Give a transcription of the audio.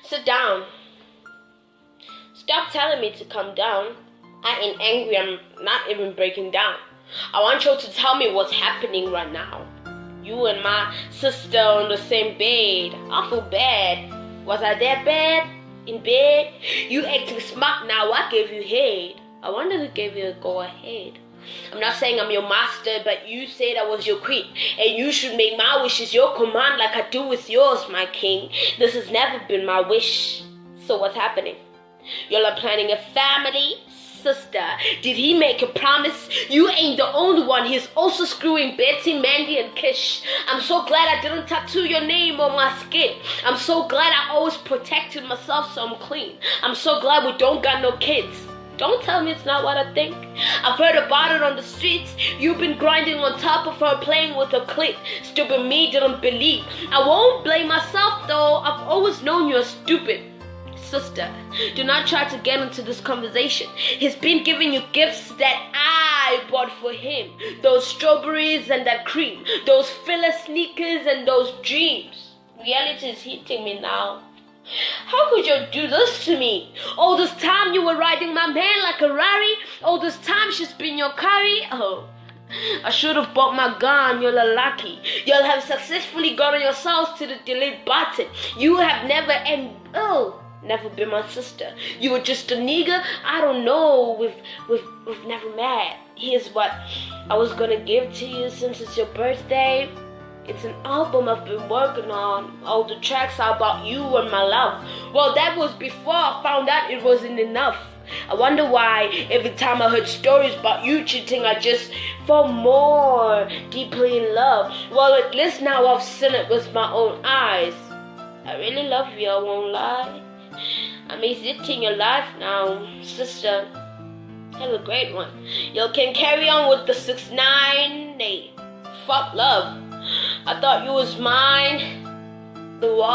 Sit down. Stop telling me to calm down. I ain't angry. I'm not even breaking down. I want you to tell me what's happening right now. You and my sister on the same bed. I feel bad. Was I that bad? In bed? You acting smart now. I gave you head. I wonder who gave you a go ahead. I'm not saying I'm your master, but you said I was your queen, and you should make my wishes your command like I do with yours, my king. This has never been my wish. So what's happening? Y'all are planning a family? Sister, did he make a promise? You ain't the only one. He's also screwing Betty, Mandy, and Kish. I'm so glad I didn't tattoo your name on my skin. I'm so glad I always protected myself so I'm clean. I'm so glad we don't got no kids. Don't tell me it's not what I think. I've heard about it on the streets. You've been grinding on top of her, playing with her clit. Stupid me didn't believe. I won't blame myself though. I've always known you're stupid. Sister, do not try to get into this conversation. He's been giving you gifts that I bought for him. Those strawberries and that cream. Those filler sneakers and those dreams. Reality is hitting me now. How could you do this to me? All this time you were riding my man like a Rari. All this time she's been your curry. Oh, I should have bought my gun. You're lucky. You'll have successfully gotten yourselves to the delete button. You have never never been my sister. You were just a nigga. I don't know. We've never met. Here's what I was gonna give to you since it's your birthday. It's an album I've been working on. All the tracks are about you and my love. Well, that was before I found out it wasn't enough. I wonder why every time I heard stories about you cheating, I just fell more deeply in love. Well, at least now I've seen it with my own eyes. I really love you, I won't lie. I'm exiting your life now, sister. Have a great one. You can carry on with the 6ix9ine. Hey, fuck love. I thought you was mine, the one.